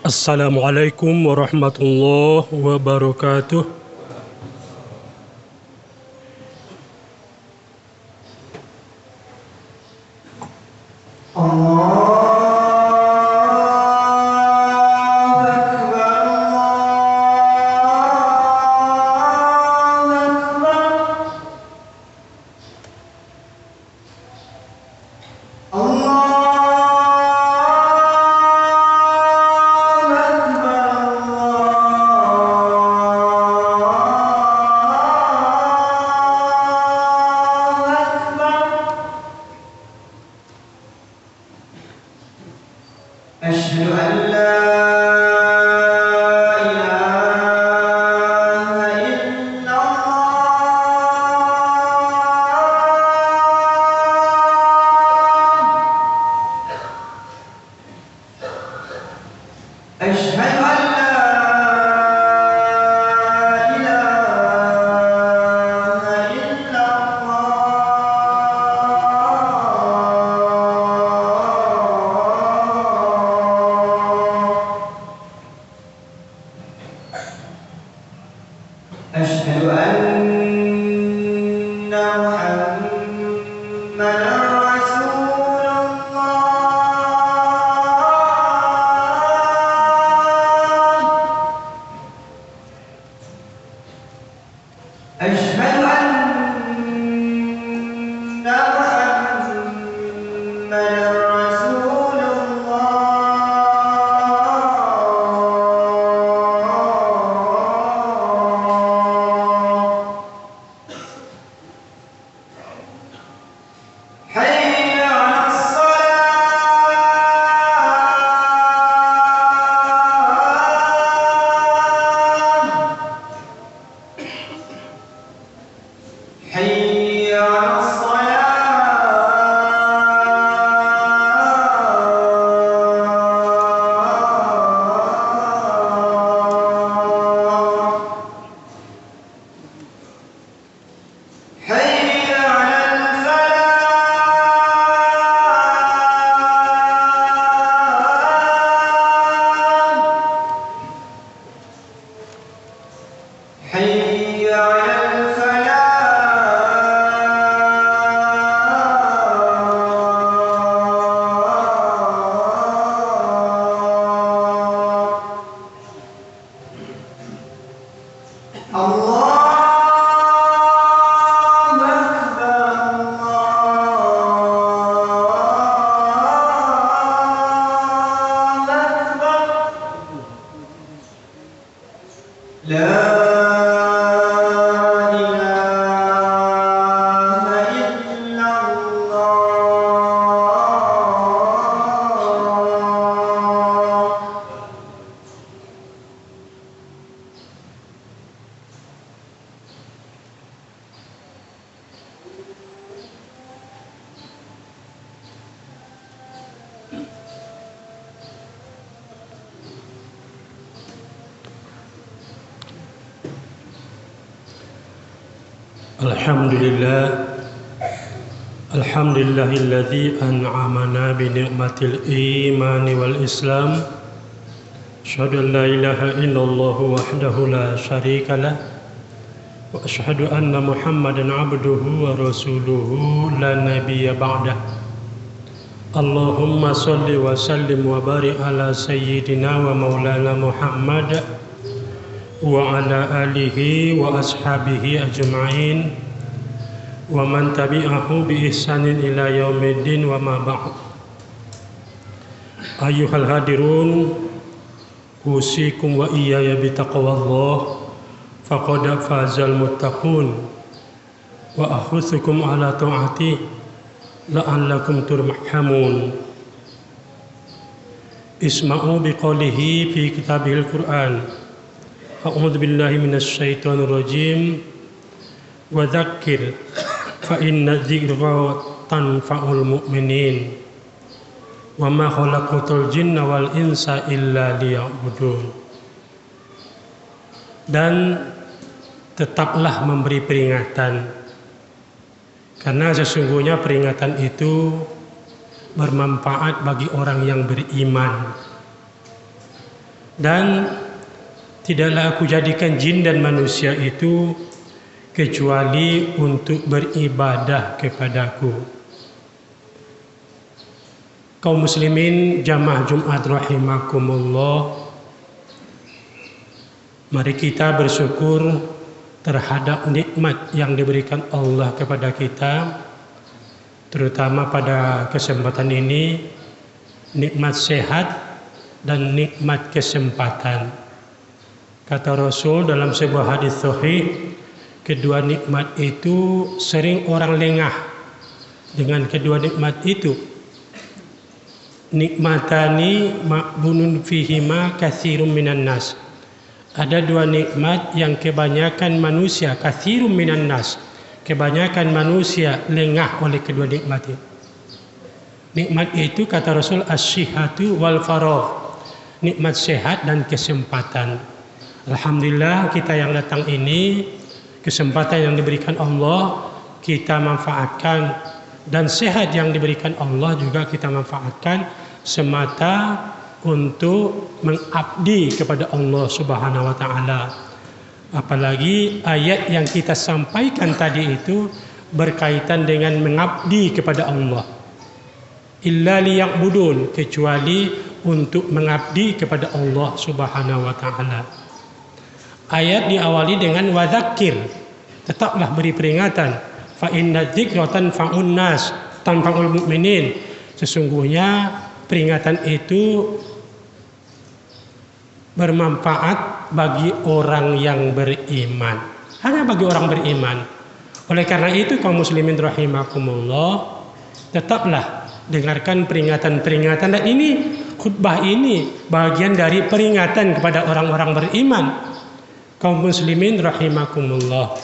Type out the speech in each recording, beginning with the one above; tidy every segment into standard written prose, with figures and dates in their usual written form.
Assalamualaikum warahmatullahi wabarakatuh. أشهد أن لا إله إلا الله أشهد أن لا إله إلا أشهد أن محمدًا رسول الله أشهد أن محمدًا رسول الله حي على الصلاة حي على الصلاة حي على الفلاح حي على الفلاح الله لا إله إلا الله Alhamdulillahilladzi an'amana bi ni'matil imani wal islam. Asyhadu an la ilaha illallah wahdahu la syarikalah wa asyhadu anna Muhammadan abduhu wa rasuluhu la nabiyya ba'dah. Allahumma shalli wa sallim wa barik ala sayyidina wa maulana Muhammad wa ala alihi wa ashabihi ajma'in wa man tabi'ahu bi ihsanin ila yaumiddin wa ma ba'd. Ayyuhal hadirun, usikum wa iyaya bi taqwallah faqad fazal muttaqun wa akhuthukum ala ta'ati la'allakum turhamun. Isma'u biqaulihi fi kitabihil Qur'an. A'udzu billahi minasy syaithanir rajim. Wa dzakkir fa inna dzikra tanfa'ul mu'minin wa ma khalaqatul jinna wal insa illa liya'budun. Dan tetaplah memberi peringatan, karena sesungguhnya peringatan itu bermanfaat bagi orang yang beriman. Dan tidaklah aku jadikan jin dan manusia itu kecuali untuk beribadah kepadaku. Kaum muslimin jamaah Jumat rahimakumullah, mari kita bersyukur terhadap nikmat yang diberikan Allah kepada kita, terutama pada kesempatan ini, nikmat sehat dan nikmat kesempatan. Kata Rasul dalam sebuah hadis sahih, kedua nikmat itu sering orang lengah dengan kedua nikmat itu. Nikmatani ma'bunun fihima katsirun minan nas. Ada dua nikmat yang kebanyakan manusia, katsirun minan nas, kebanyakan manusia lengah oleh kedua nikmat itu. Nikmat itu kata Rasul as-sihhatu wal faragh, nikmat sehat dan kesempatan. Alhamdulillah kita yang datang ini, kesempatan yang diberikan Allah kita manfaatkan, dan sehat yang diberikan Allah juga kita manfaatkan semata untuk mengabdi kepada Allah Subhanahu wa taala. Apalagi ayat yang kita sampaikan tadi itu berkaitan dengan mengabdi kepada Allah. Illa liya'budun, kecuali untuk mengabdi kepada Allah Subhanahu wa taala. Ayat diawali dengan wadzakir, tetaplah beri peringatan. Fa inna dzikra tanfa'un nas, tanfa'ul mu'minin. Sesungguhnya peringatan itu bermanfaat bagi orang yang beriman. Hanya bagi orang beriman. Oleh karena itu kaum muslimin rahimakumullah, tetaplah dengarkan peringatan-peringatan, dan ini khutbah ini bagian dari peringatan kepada orang-orang beriman. Kaum muslimin rahimakumullah.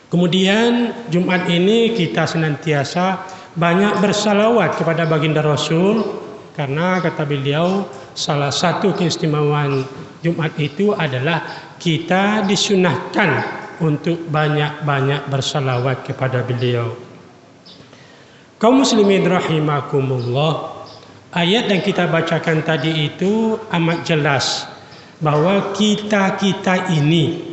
Kemudian Jumat ini kita senantiasa banyak bersalawat kepada baginda Rasul, karena kata beliau salah satu keistimewaan Jumat itu adalah kita disunahkan untuk banyak-banyak bersalawat kepada beliau. Kaum muslimin rahimakumullah, ayat yang kita bacakan tadi itu amat jelas bahwa kita-kita ini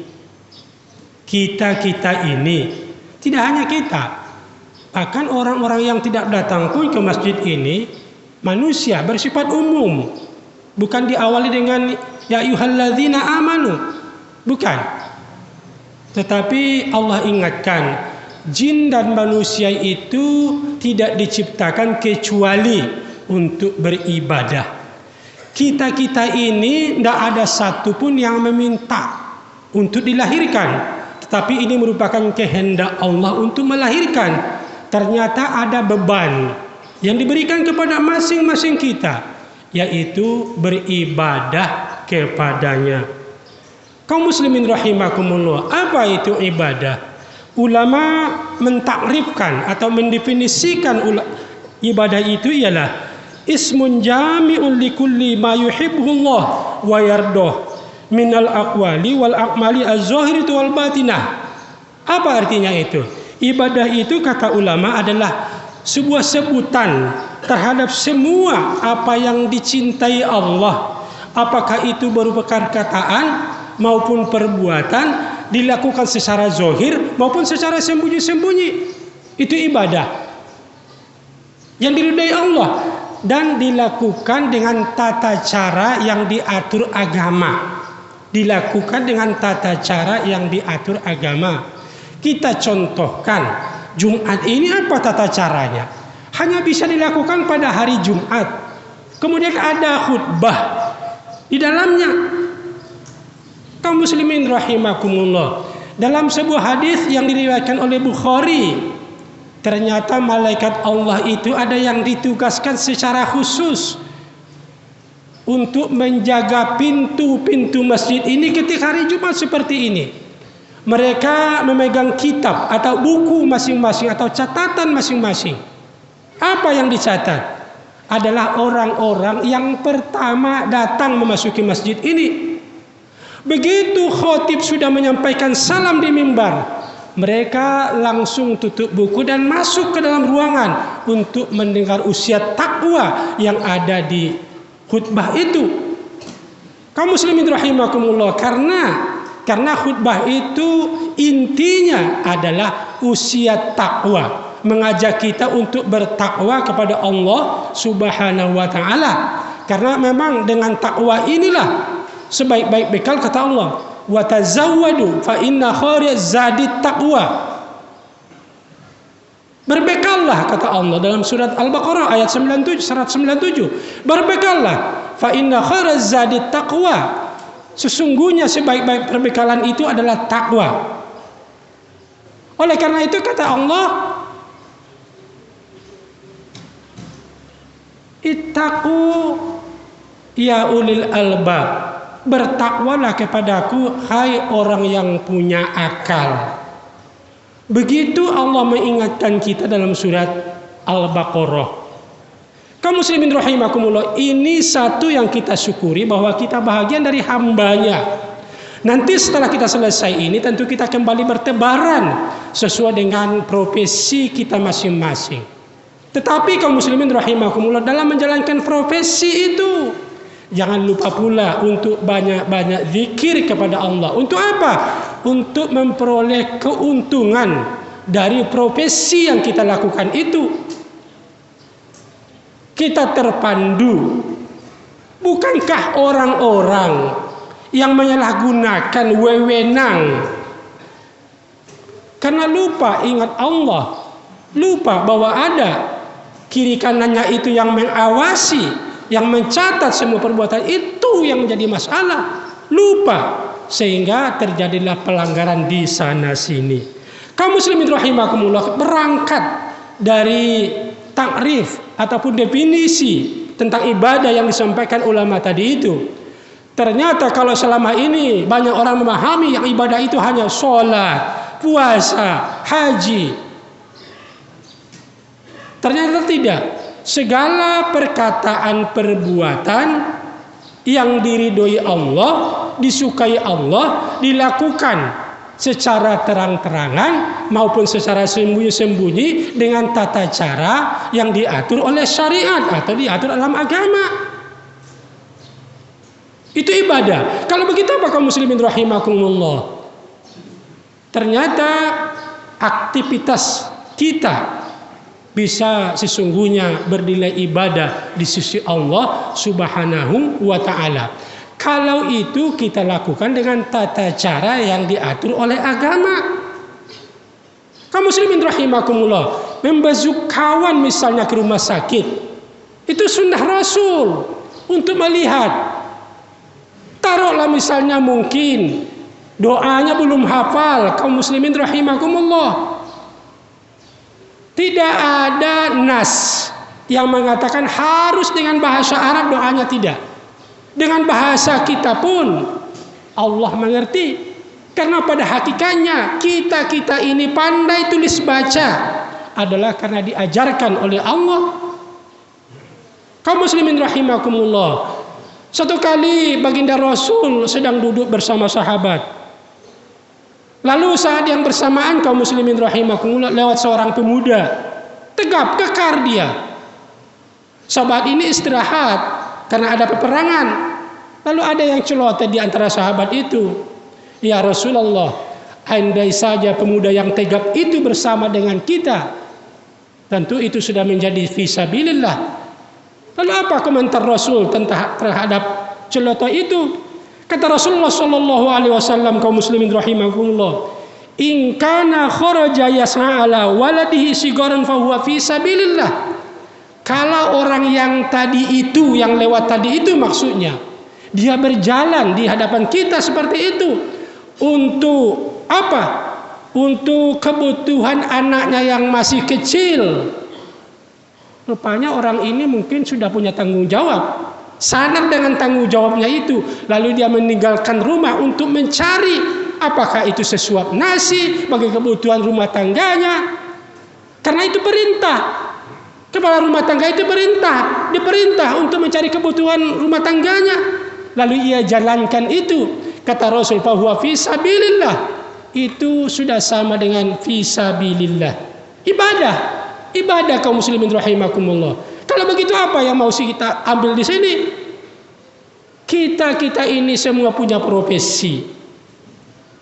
tidak hanya kita, bahkan orang-orang yang tidak datang pun ke masjid ini manusia bersifat umum. Bukan diawali dengan ya ayyuhalladzina amanu, bukan. Tetapi Allah ingatkan, jin dan manusia itu tidak diciptakan kecuali untuk beribadah. Kita-kita ini tidak ada satupun yang meminta untuk dilahirkan, tetapi ini merupakan kehendak Allah untuk melahirkan. Ternyata ada beban yang diberikan kepada masing-masing kita, yaitu beribadah kepadanya. Kaum muslimin rahimakumullah, apa itu ibadah? Ulama mentakrifkan atau mendefinisikan ibadah itu ialah ismun jami'un likulli ma yuhibbuhullah wa yardah minal aqwali wal a'mali az-zahirati wal batinah. Apa artinya itu? Ibadah itu kata ulama adalah sebuah sebutan terhadap semua apa yang dicintai Allah, apakah itu berupa perkataan maupun perbuatan, dilakukan secara zahir maupun secara sembunyi-sembunyi. Itu ibadah yang diridai Allah dan dilakukan dengan tata cara yang diatur agama. Dilakukan dengan tata cara yang diatur agama. Kita contohkan Jumat ini apa tata caranya? Hanya bisa dilakukan pada hari Jumat. Kemudian ada khutbah di dalamnya. Kaum muslimin rahimakumullah, dalam sebuah hadis yang diriwayatkan oleh Bukhari, ternyata malaikat Allah itu ada yang ditugaskan secara khusus untuk menjaga pintu-pintu masjid ini ketika hari Jumat seperti ini. Mereka memegang kitab atau buku masing-masing atau catatan masing-masing. Apa yang dicatat? Adalah orang-orang yang pertama datang memasuki masjid ini. Begitu khotib sudah menyampaikan salam di mimbar, mereka langsung tutup buku dan masuk ke dalam ruangan untuk mendengar usia takwa yang ada di khutbah itu. Kaum muslimin rahimakumullah, karena khutbah itu intinya adalah usia takwa, mengajak kita untuk bertakwa kepada Allah Subhanahu wa taala. Karena memang dengan takwa inilah sebaik-baik bekal, kata Allah, wa tazawwadu fa inna khairaz zadi taqwa. Berbekallah, kata Allah dalam surat Al-Baqarah ayat 197. Berbekallah, fa inna khairaz zadi taqwa. Sesungguhnya sebaik-baik perbekalan itu adalah takwa. Oleh karena itu kata Allah, ittaqu ya ulil albab, bertakwalah kepadaku hai orang yang punya akal. Begitu Allah mengingatkan kita dalam surat Al-Baqarah. Kaum muslimin rahimakumullah, ini satu yang kita syukuri, bahwa kita bahagian dari hambanya. Nanti setelah kita selesai ini, tentu kita kembali bertebaran sesuai dengan profesi kita masing-masing. Tetapi kaum muslimin rahimakumullah, dalam menjalankan profesi itu, jangan lupa pula untuk banyak-banyak zikir kepada Allah. Untuk apa? Untuk memperoleh keuntungan dari profesi yang kita lakukan itu. Kita terpandu. Bukankah orang-orang yang menyalahgunakan wewenang karena lupa ingat Allah, lupa bahwa ada kiri kanannya itu yang mengawasi, yang mencatat semua perbuatan itu yang menjadi masalah, lupa, sehingga terjadilah pelanggaran di sana sini. Kaum muslimin rahimakumullah, berangkat dari takrif ataupun definisi tentang ibadah yang disampaikan ulama tadi itu, ternyata kalau selama ini banyak orang memahami yang ibadah itu hanya sholat, puasa, haji. Ternyata tidak. Segala perkataan perbuatan yang diridhoi Allah, disukai Allah, dilakukan secara terang-terangan maupun secara sembunyi-sembunyi dengan tata cara yang diatur oleh syariat atau diatur dalam agama. Itu ibadah. Kalau begitu apa kaum muslimin rahimakumullah? Ternyata aktivitas kita bisa sesungguhnya bernilai ibadah di sisi Allah Subhanahu wa taala. Kalau itu kita lakukan dengan tata cara yang diatur oleh agama. Kaum muslimin rahimakumullah, membazuk kawan misalnya ke rumah sakit, itu sunnah Rasul untuk melihat. Taruhlah misalnya mungkin doanya belum hafal, kaum muslimin rahimakumullah. Tidak ada nas yang mengatakan harus dengan bahasa Arab doanya, tidak. Dengan bahasa kita pun Allah mengerti. Karena pada hakikatnya kita ini pandai tulis baca adalah karena diajarkan oleh Allah. Kaum muslimin rahimakumullah, satu kali baginda Rasul sedang duduk bersama sahabat. Lalu saat yang bersamaan kaum muslimin rahimakumullah, lewat seorang pemuda, tegap kekar dia. Sahabat ini istirahat karena ada peperangan. Lalu ada yang celoteh di antara sahabat itu, ya Rasulullah, andai saja pemuda yang tegap itu bersama dengan kita, tentu itu sudah menjadi fisabilillah. Lalu apa komentar Rasul terhadap celoteh itu? Kata Rasulullah sallallahu alaihi wasallam, kaum muslimin rahimakumullah, in kana kharaja yas'a ala waladihi sigaran fa huwa fi sabilillah. Kalau orang yang tadi itu, yang lewat tadi itu maksudnya, dia berjalan di hadapan kita seperti itu untuk apa? Untuk kebutuhan anaknya yang masih kecil. Rupanya orang ini mungkin sudah punya tanggung jawab, sadar dengan tanggung jawabnya itu, lalu dia meninggalkan rumah untuk mencari apakah itu sesuap nasi bagi kebutuhan rumah tangganya. Karena itu perintah. Kepala rumah tangga itu diperintah untuk mencari kebutuhan rumah tangganya. Lalu ia jalankan itu. Kata Rasul, fa huwa fi sabilillah. Itu sudah sama dengan fi sabilillah. Ibadah kaum muslimin rahimakumullah. Kalau begitu apa yang mau kita ambil di sini? Kita ini semua punya profesi.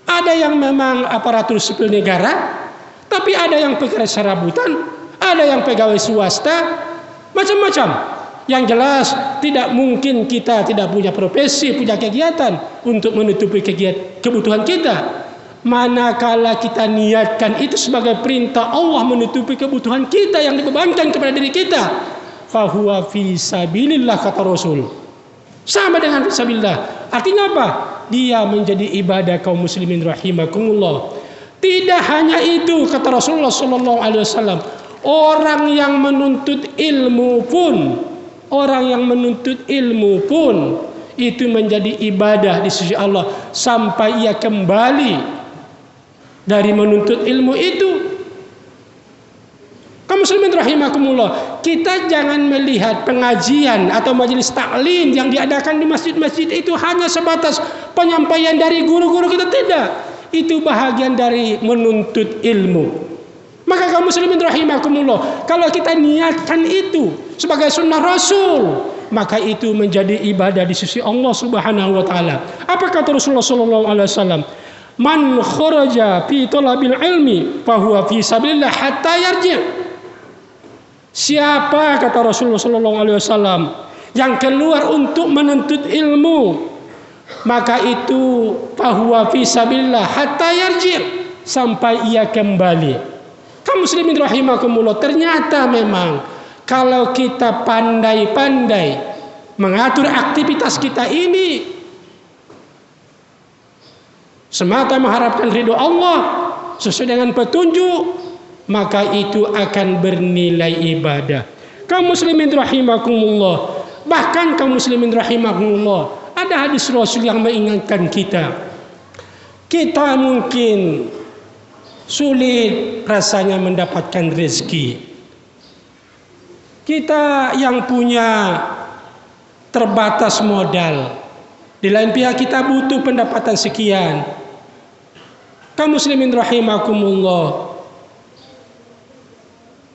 Ada yang memang aparatur sipil negara, tapi ada yang pekerja serabutan, ada yang pegawai swasta, macam-macam. Yang jelas tidak mungkin kita tidak punya profesi, punya kegiatan untuk menutupi kebutuhan kita. Manakala kita niatkan itu sebagai perintah Allah menutupi kebutuhan kita yang dibebankan kepada diri kita, fahuwa fi sabilillah, kata Rasul. Sama dengan fisabilillah. Artinya apa? Dia menjadi ibadah kaum muslimin rahimakumullah. Tidak hanya itu, kata Rasulullah sallallahu alaihi wasallam, orang yang menuntut ilmu pun itu menjadi ibadah di sisi Allah sampai ia kembali dari menuntut ilmu itu. Kaum muslimin rahimakumullah, kita jangan melihat pengajian atau majelis taklim yang diadakan di masjid-masjid itu hanya sebatas penyampaian dari guru-guru kita. Tidak, itu bahagian dari menuntut ilmu. Maka kaum muslimin rahimakumullah, kalau kita niatkan itu sebagai sunnah Rasul, maka itu menjadi ibadah di sisi Allah Subhanahu wa taala. Apa kata Rasulullah sallallahu alaihi wasallam? Man kharaja fi talabil ilmi fa huwa fi sabilillah hatta yarji'. Siapa, kata Rasulullah sallallahu alaihi wasallam, yang keluar untuk menuntut ilmu, maka itu fa huwa fi sabilillah hatta yarji', sampai ia kembali. Kaum muslimin rahimakumullah, ternyata memang kalau kita pandai-pandai mengatur aktivitas kita ini semata mengharapkan ridho Allah sesuai dengan petunjuk, maka itu akan bernilai ibadah. Kaum muslimin rahimakumullah, bahkan kaum muslimin rahimakumullah, ada hadis Rasul yang mengingatkan kita mungkin sulit rasanya mendapatkan rezeki. Kita yang punya terbatas modal, di lain pihak kita butuh pendapatan sekian. Kaum muslimin rahimakumullah,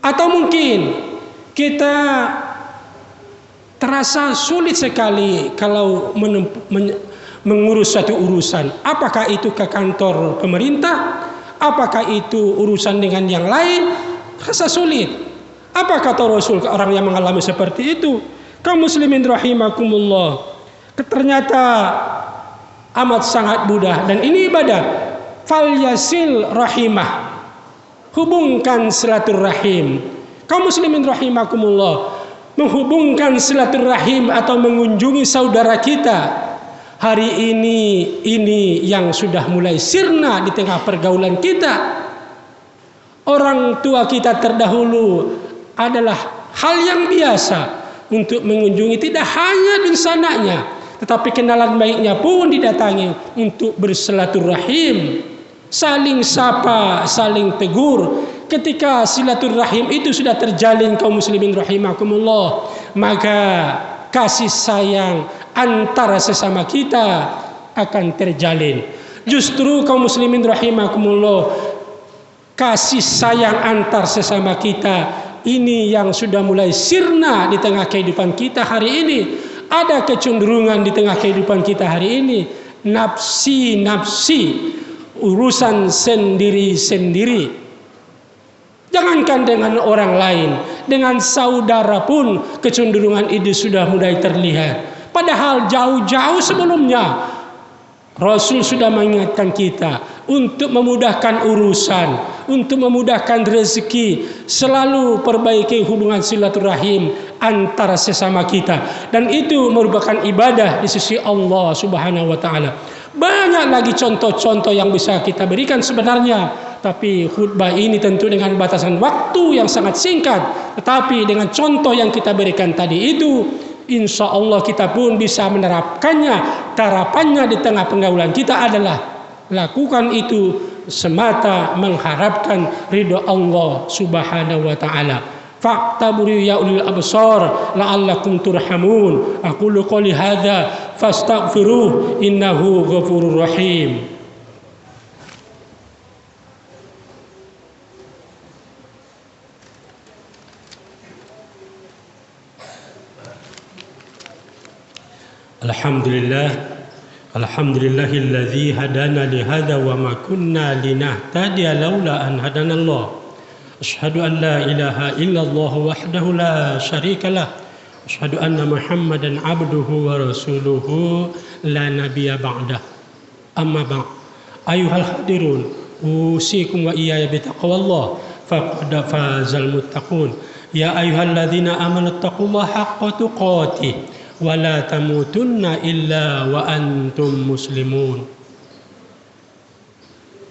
atau mungkin kita terasa sulit sekali kalau mengurus suatu urusan. Apakah itu ke kantor pemerintah, apakah itu urusan dengan yang lain, rasa sulit. Apa kata Rasul ke orang yang mengalami seperti itu? Kaum muslimin rahimakumullah, ternyata amat sangat mudah, dan ini ibadah. Fal yasil rahimah, hubungkan silaturahim. Kaum muslimin rahimakumullah, menghubungkan silaturahim atau mengunjungi saudara kita. Hari ini yang sudah mulai sirna di tengah pergaulan kita. Orang tua kita terdahulu adalah hal yang biasa untuk mengunjungi, tidak hanya di sananya, tetapi kenalan baiknya pun didatangi untuk bersilaturahim, saling sapa, saling tegur. Ketika silaturahim itu sudah terjalin kaum muslimin rahimakumullah, maka kasih sayang antara sesama kita akan terjalin. Justru kaum muslimin rahimakumullah, kasih sayang antar sesama kita ini yang sudah mulai sirna di tengah kehidupan kita hari ini. Ada kecenderungan di tengah kehidupan kita hari ini, nafsi, urusan sendiri-sendiri. Jangankan dengan orang lain, dengan saudara pun kecenderungan itu sudah mulai terlihat. Padahal jauh-jauh sebelumnya Rasul sudah mengingatkan kita untuk memudahkan urusan, untuk memudahkan rezeki, selalu perbaiki hubungan silaturahim antara sesama kita, dan itu merupakan ibadah di sisi Allah Subhanahu wa taala. Banyak lagi contoh-contoh yang bisa kita berikan sebenarnya, tapi khutbah ini tentu dengan batasan waktu yang sangat singkat. Tetapi dengan contoh yang kita berikan tadi itu, insya Allah kita pun bisa menerapkannya. Terapannya di tengah pergaulan kita adalah lakukan itu semata mengharapkan ridho Allah Subhanahu wa taala. Fa'taburu ya ulil absar la'allakum turhamun. Aqulu qouli hadza fastaghfiruh innahu ghafurur rahim. Alhamdulillahilladzi hadana li hadza wa ma kunna linahtadiya laula an hadanallah. Asyhadu an la ilaha illallah wahdahu la syarikalah. Asyhadu anna Muhammadan abduhu wa rasuluhu la nabiyya ba'dah. Amma ba'd. Ayuhal hadirun, usikum wa iyaya bitaqwallah faqad fazal muttaqun. Ya ayyuhalladzina amanu taqullaha haqqa tuqatih wa la tamutunna illa wa antum muslimun.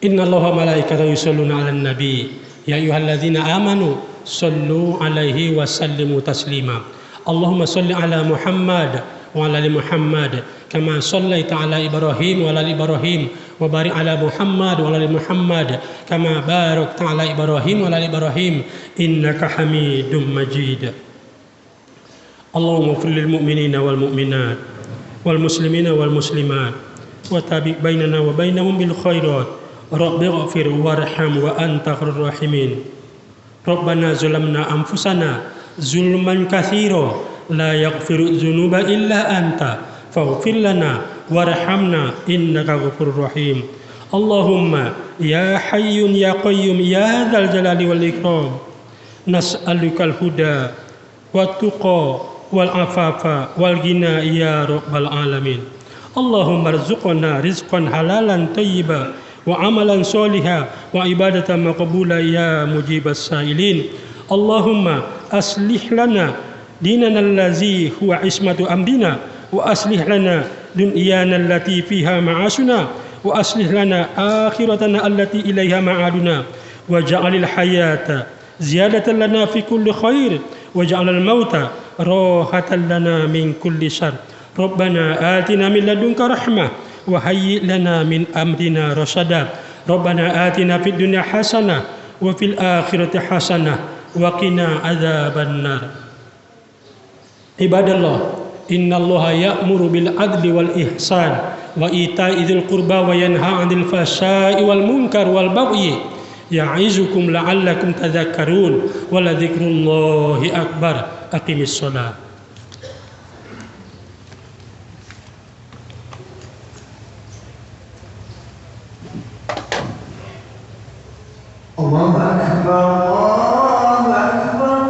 Innallaha malaikatahu yusholluna 'alan nabi ya ayyuhalladzina amanu shallu 'alaihi wa sallimu taslima. Allahumma shalli 'ala Muhammad wa 'ala ali Muhammad kama shallaita 'ala Ibrahim wa 'ala ali Ibrahim wa barik 'ala Muhammad wa 'ala ali Muhammad kama barakta 'ala Ibrahim wa 'ala ali Ibrahim innaka Hamidum Majid. Allahumma ighfir lil mu'minina wal mu'minat wal muslimina wal muslimat wa tabi' bainana wa bainahum bil khairat. Rabbi ighfir warham wa anta khairur rahimin. Rabbana zalamna anfusana zulman katsira la yaghfiru dzunuba illa anta faghfir lana warhamna innaka ghafurur rahim. Allahumma ya hayyun ya qayyum ya dzal jalali wal ikram nas'alukal huda wat tuqa wal afafa wal ghina ya rabbal alamin. Allahumma rzuqna rizqan halalan thayyiban wa amalan sholihan wa ibadatan maqbula ya mujibas sailin. Allahumma aslih lana dinana allazi huwa ismatu amrina wa aslih lana dunyana allati fiha ma'ashuna wa aslih lana akhiratana allati ilaiha ma'aduna waj'alil hayata ziyadatan lana fi kulli khair waj'alal mauta rahatan lana min kulli syarr. Rabbana atina min ladunka rahmah wa hayyi' lana min amrina rasyada. Rabbana atina fid dunya hasanah wa fil akhirati hasanah wa qina adzabannar. Ibadallah, innallaha ya'muru bil adli wal ihsan wa ita'i dzil qurba wa yanha 'anil fahsya'i wal munkar wal baghi ya'izukum la'allakum tadhakkarun wa la dzikrullahi akbar. Aqimis shalah. Allahu akbar, Allahu akbar.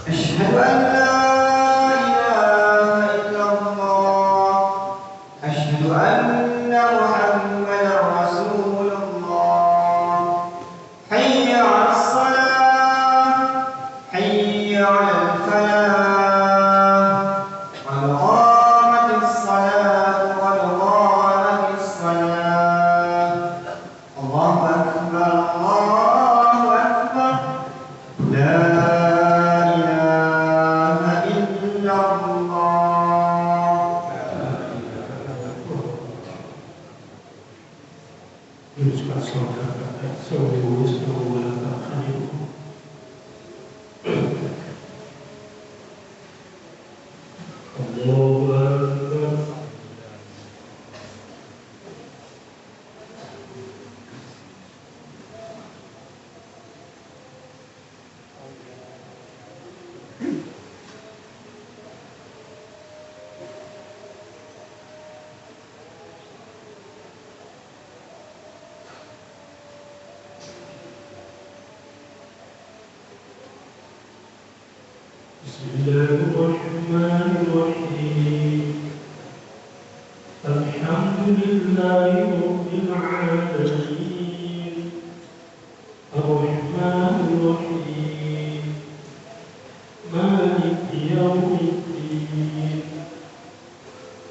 Asyhadu an la ilaha illallah. Asyhadu anna Muhammadar Rasulullah. Hayya 'alas shalah, hayya 'alal falah. Qad qamatis salah, qad qamatis salah. Allahu akbar, Allahu akbar. La ilaha illallah. Allahu akbar. Bismillahirrahmanirrahim. Alhamdulillahi rabbil alamin. Ar-Rahmanir Rahim. Maliki yaumiddin.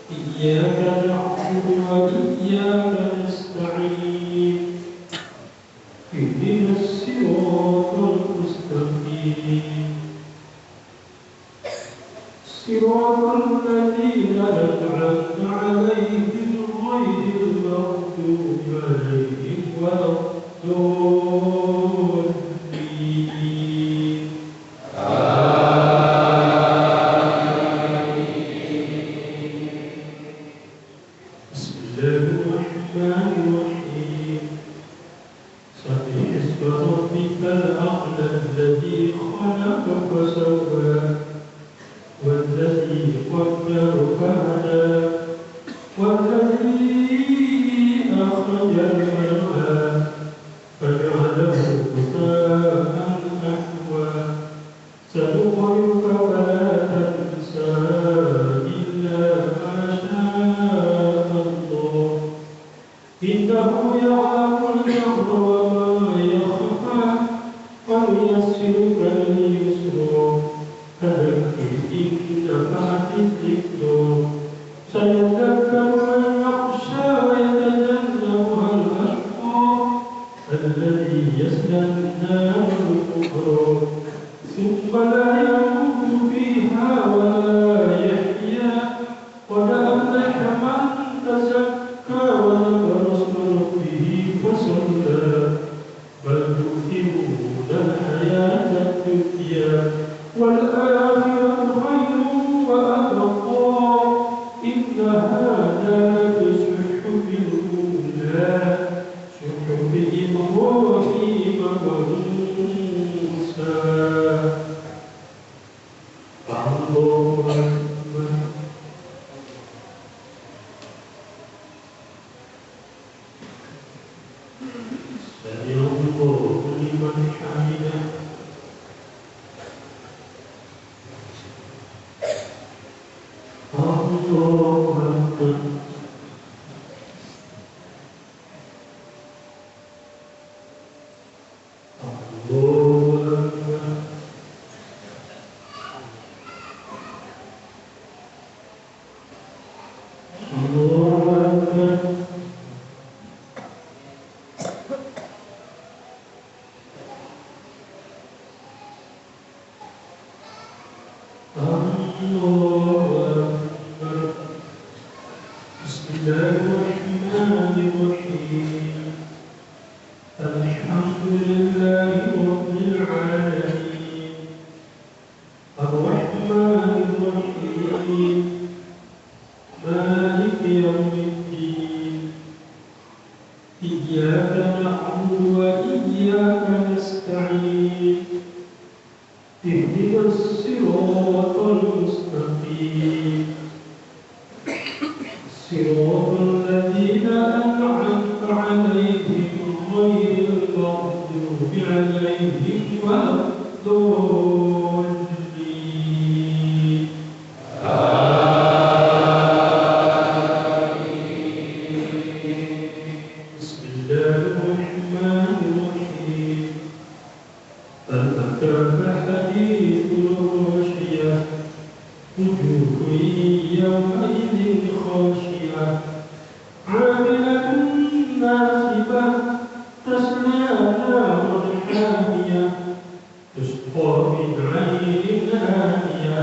Iyyaka na'budu wa iyyaka nasta'in. Ihdinas siratal mustaqim. صراط الذين أنعمت عليهم غير المغضوب عليهم ولا الضالين. بسم الله الرحمن الرحيم. سبح اسم ربك الأعلى الذي خلق فسوى والذي قدر فهدى والذي أخرج المرعى فجعله غثاء أحوى سنقرئك فلا تنسى إلا ما شاء الله إنه يعلم الجهر وما يخفى ونيسرك لليسرى فذكر إن نفعت الذكرى سيذكر من يخشى ويتجنبها الأشقى الذي يصلى النار الكبرى ثم لا يموت فيها ولا يحيا قد أفلح من تزكى وذكر اسم ربه فصلى بل تؤثرون الحياة الدنيا والآخرة خير وأبقى إن هذا لفي الصحف الأولى صحف إبراهيم وموسى الله أكبر سمع الله لمن حمده الله أكبر بسم الله الرحمن الرحيم الحمد لله رب العالمين الرحمن الرحيم مالك يوم الدين إياك نعبد وإياك نستعين اهدنا الصراط المستقيم صراط الذين أنعمت عليهم غير المغضوب عليهم ولا الضالين بسم الله الرحمن الرحيم هل أتاك حديث الغاشية وجوه يومئذ خاشعة عاملة ناصبة تصلى نارا حامية تسقى من عين آنية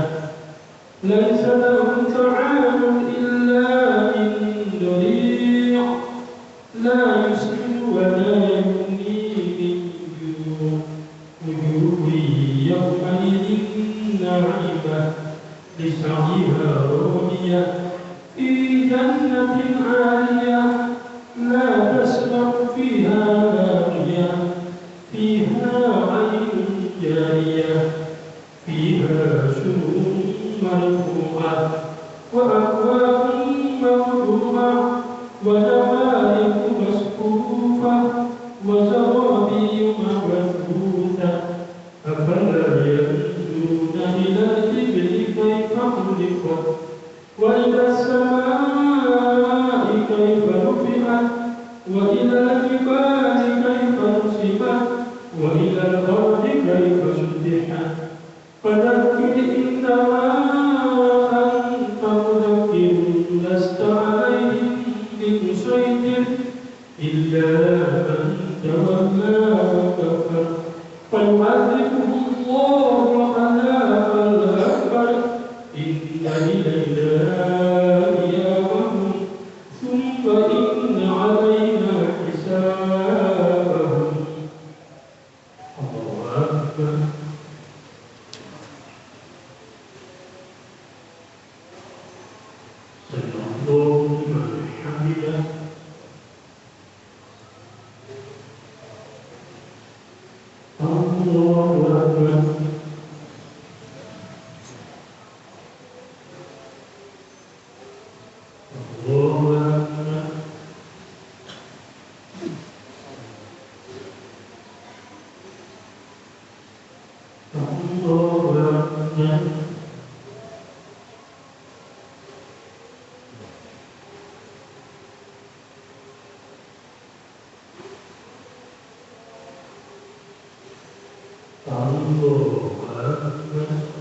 ليس لهم طعام إلا من ضريع لا يسمن ولا يغني من جوع وجوه يومئذ ناعمة لسعيها راضية في جنة عالية لا تسمع فيها لاغية فيها عين جارية فيها سرر مرفوعة وأكواب موضوعة ونمارق مصفوفة وزرابي مبثوثة أفلا ينظرون إلى الإبل كيف خلقت وإلى السماء كيف رفعت وإلى الجبال كيف نصبت وإلى الأرض كيف سطحت فذكر إنما أنت مذكر لست عليهم بمسيطر إلا من تولى وكفر فيعذبه الله العذاب الأكبر إن إلينا إيابهم ثم إن علينا حسابهم الله أكبر سمع الله لمن حمده الله أكبر Allahu Akbar.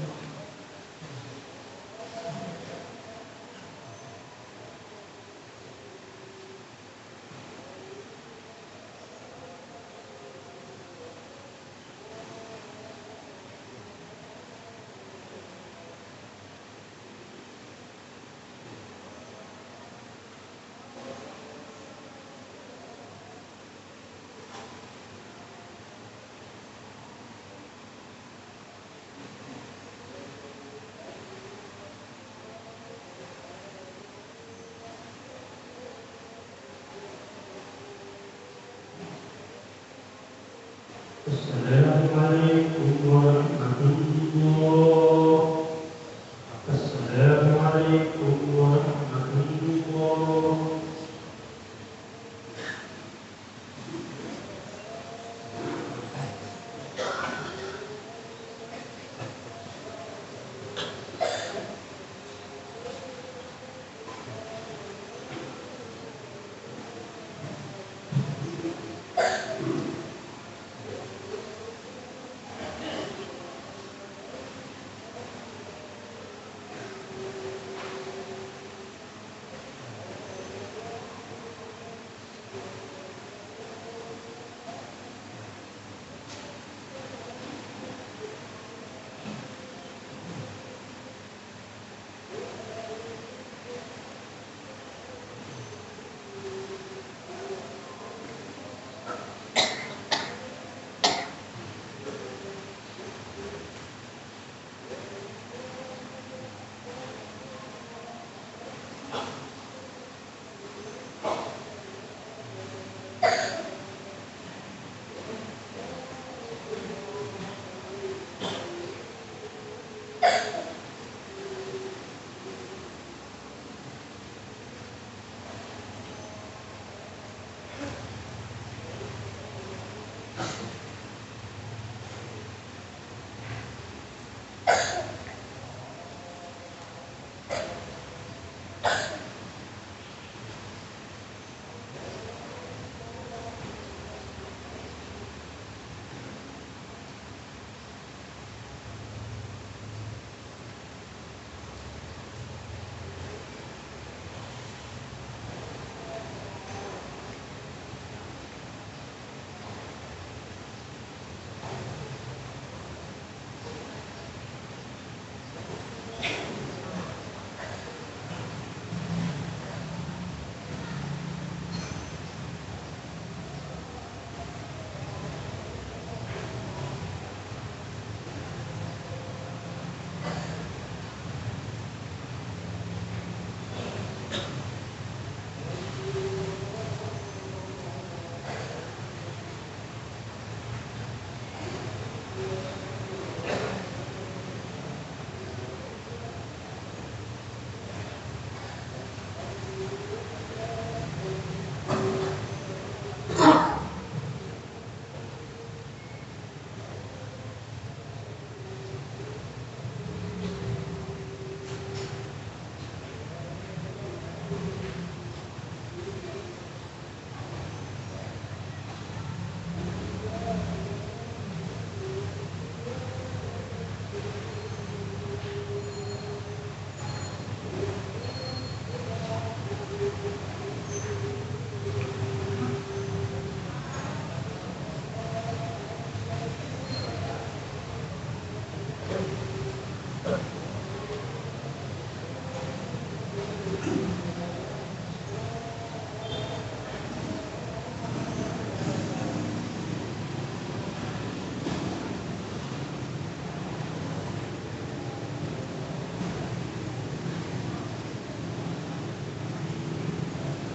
Assalamualaikum warahmatullahi